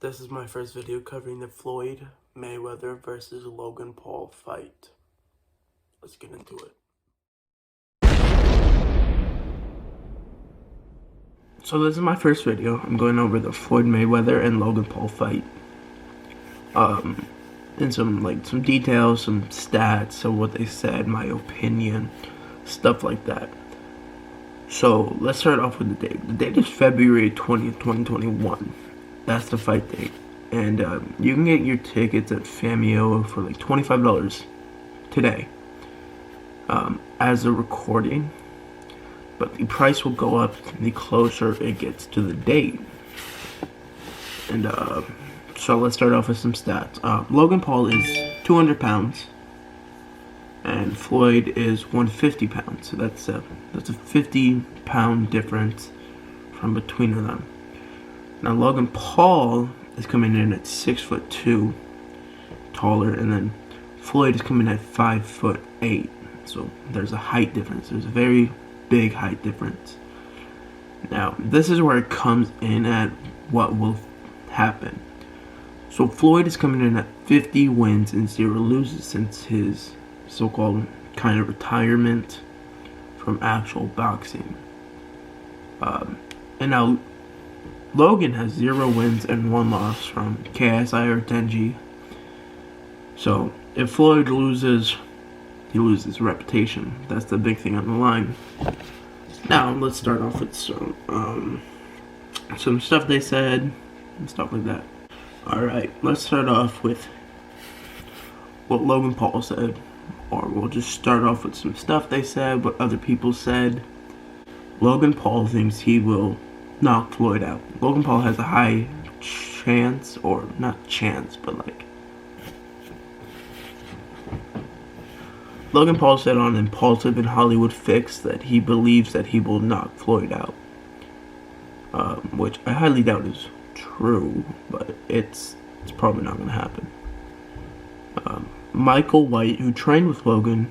This is my first video covering the Floyd Mayweather versus Logan Paul fight. Let's get into it. So this is my first video. I'm going over the Floyd Mayweather and Logan Paul fight. And some details, some stats of what they said, my opinion, stuff like that. So let's start off with the date. The date is February 20th, 2021. That's the fight date. And you can get your tickets at Famio for like $25 today as a recording. But the price will go up the closer it gets to the date. And so let's start off with some stats. Logan Paul is 200 pounds. And Floyd is 150 pounds. So that's a 50-pound difference from between them. Now Logan Paul is coming in at 6'2", taller, and then Floyd is coming at 5'8". So there's a height difference. There's a very big height difference. Now this is where it comes in at what will happen. So Floyd is coming in at 50 wins and 0 loses since his so-called kind of retirement from actual boxing. And now Logan has 0 wins and 1 loss from KSI or Tenji. So if Floyd loses, he loses reputation. That's the big thing on the line. Now let's start off with some stuff they said and stuff like that. Alright, let's start off with what Logan Paul said. Or we'll just start off with some stuff they said, what other people said. Logan Paul thinks he will knock Floyd out. Logan Paul has a high chance, or not chance, but like... Logan Paul said on Impulsive and Hollywood Fix that he believes that he will knock Floyd out. Which I highly doubt is true, but it's probably not going to happen. Michael White, who trained with Logan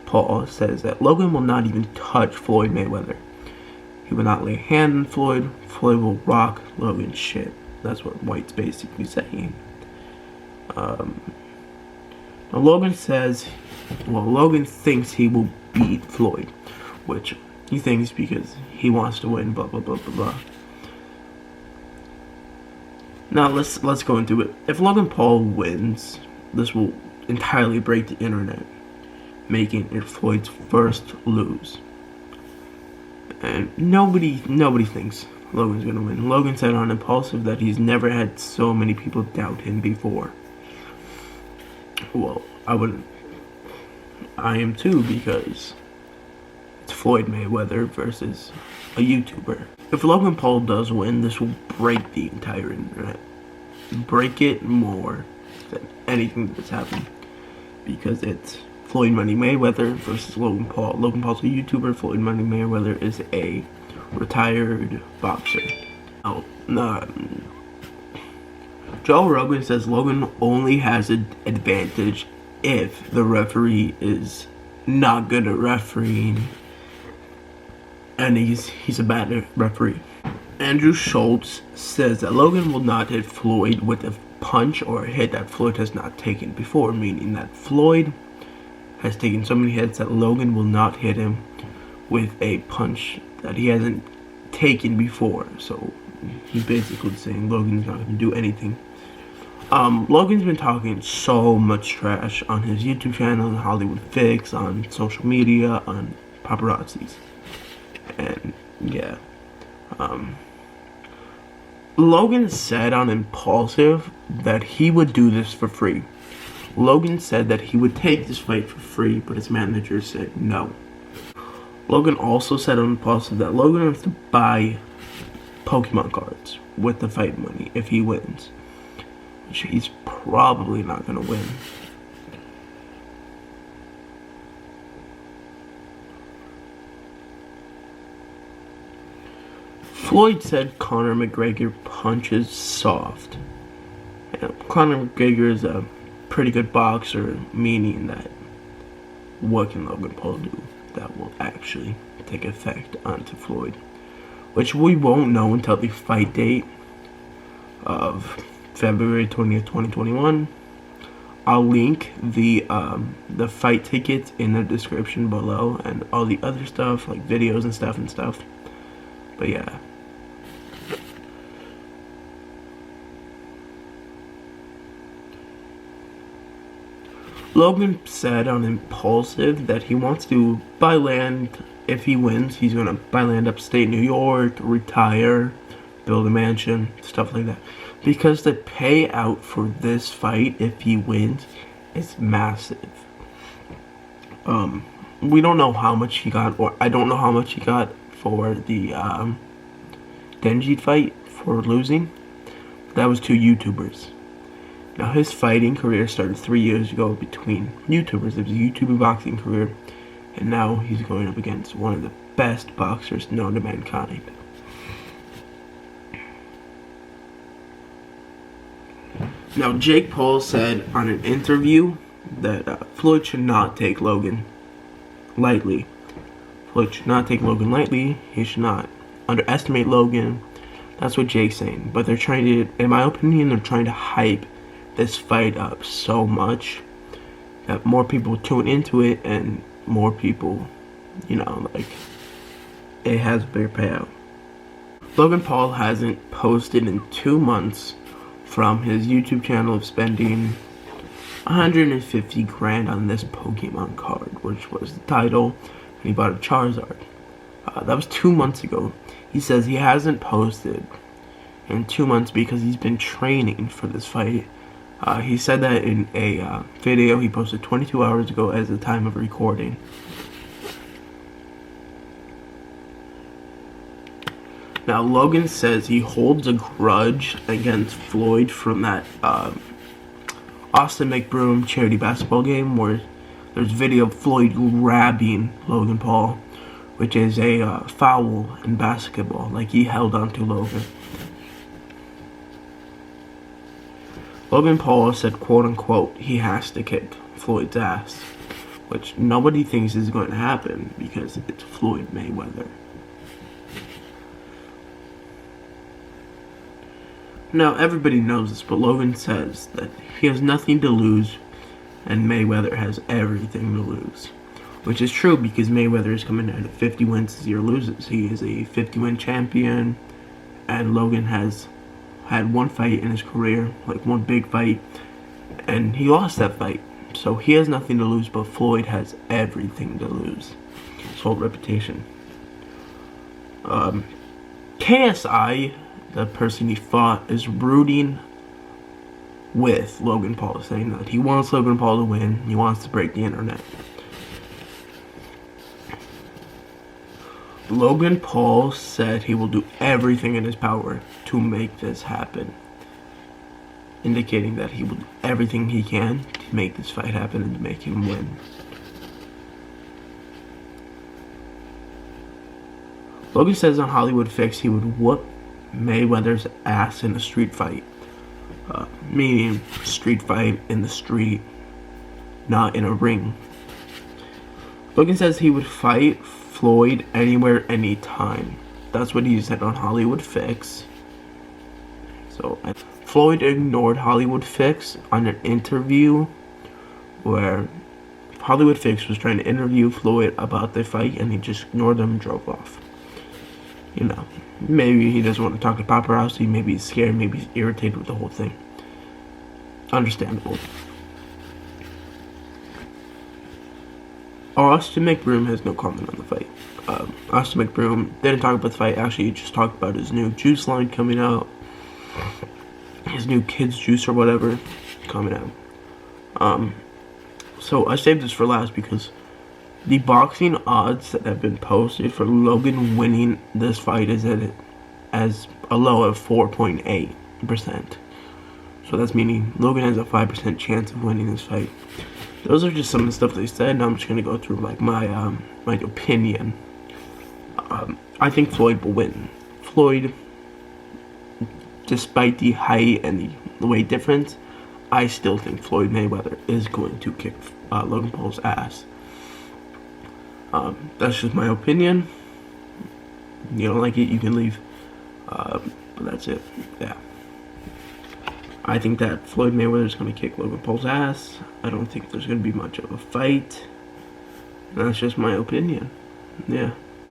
Paul, says that Logan will not even touch Floyd Mayweather. He will not lay a hand on Floyd. Floyd will rock Logan's shit. That's what White's basically saying. Now Logan thinks he will beat Floyd, which he thinks because he wants to win, blah blah blah blah blah. Now let's go into it. If Logan Paul wins, this will entirely break the internet, making it Floyd's first lose. And nobody thinks Logan's gonna win. Logan said on Impulsive that he's never had so many people doubt him before. Well, I am too, because it's Floyd Mayweather versus a YouTuber. If Logan Paul does win, this will break the entire internet. Break it more than anything that's happened. Because it's Floyd Money Mayweather versus Logan Paul. Logan Paul's a YouTuber. Floyd Money Mayweather is a retired boxer. Oh, Joe Rogan says Logan only has an advantage if the referee is not good at refereeing, and he's a bad referee. Andrew Schultz says that Logan will not hit Floyd with a punch or a hit that Floyd has not taken before, meaning that Floyd has taken so many hits that Logan will not hit him with a punch that he hasn't taken before. So he's basically saying Logan's not going to do anything. Logan's been talking so much trash on his YouTube channel, on Hollywood Fix, on social media, on paparazzis. And yeah. Logan said on Impulsive that he would do this for free. Logan said that he would take this fight for free, but his manager said no. Logan also said on Impulsive that Logan has to buy Pokemon cards with the fight money if he wins. Which he's probably not going to win. Floyd said Conor McGregor punches soft. And Conor McGregor is a pretty good boxer, meaning that what can Logan Paul do that will actually take effect onto Floyd? Which we won't know until the fight date. of February 20th, 2021. I'll link the fight tickets in the description below, and all the other stuff like videos and stuff. But yeah. Logan said on Impulsive that he wants to buy land. If he wins, he's gonna buy land upstate New York, retire, build a mansion, stuff like that. Because the payout for this fight, if he wins, is massive. We don't know how much he got, or I don't know how much he got for the Denji fight for losing. That was 2 YouTubers. Now, his fighting career started 3 years ago between YouTubers. It was a YouTube boxing career, and now he's going up against one of the best boxers known to mankind. Now, Jake Paul said on an interview that Floyd should not take Logan lightly. Floyd should not take Logan lightly. He should not underestimate Logan. That's what Jake's saying. But they're trying to, in my opinion, they're trying to hype this fight up so much that more people tune into it, and more people, like, it has a bigger payout. Logan Paul hasn't posted in 2 months from his YouTube channel of spending 150 grand on this Pokemon card, which was the title, and he bought a Charizard. That was 2 months ago. He says he hasn't posted in 2 months because he's been training for this fight. He said that in a video he posted 22 hours ago as the time of recording. Now, Logan says he holds a grudge against Floyd from that Austin McBroom charity basketball game where there's video of Floyd grabbing Logan Paul, which is a foul in basketball, like he held onto Logan. Logan Paul said, quote unquote, he has to kick Floyd's ass, which nobody thinks is going to happen because it's Floyd Mayweather. Now, everybody knows this, but Logan says that he has nothing to lose and Mayweather has everything to lose, which is true because Mayweather is coming out of 50 wins, 0 loses. He is a 50-win champion, and Logan has had one fight in his career, like one big fight, and he lost that fight. So he has nothing to lose, but Floyd has everything to lose. His whole reputation. KSI, the person he fought, is rooting with Logan Paul, saying that he wants Logan Paul to win. He wants to break the internet. Logan Paul said he will do everything in his power to make this happen, indicating that he will do everything he can to make this fight happen and to make him win. Logan says on Hollywood Fix he would whoop Mayweather's ass in a street fight, meaning street fight in the street, not in a ring. Logan says he would fight Floyd anywhere, anytime. That's what he said on Hollywood Fix. So Floyd ignored Hollywood Fix on an interview where Hollywood Fix was trying to interview Floyd about the fight, and he just ignored them and drove off. Maybe he doesn't want to talk to paparazzi, maybe he's scared, maybe he's irritated with the whole thing. Understandable. Austin McBroom has no comment on the fight. Austin McBroom didn't talk about the fight. Actually, he just talked about his new juice line coming out. His new kids juice or whatever coming out. So I saved this for last because the boxing odds that have been posted for Logan winning this fight is at as a low of 4.8%. So that's meaning Logan has a 5% chance of winning this fight. Those are just some of the stuff they said, and I'm just gonna go through like my my opinion. I think Floyd will win. Floyd, despite the height and the weight difference, I still think Floyd Mayweather is going to kick Logan Paul's ass. That's just my opinion. You don't like it, you can leave. But that's it. Yeah. I think that Floyd Mayweather is going to kick Logan Paul's ass. I don't think there's going to be much of a fight. That's just my opinion. Yeah.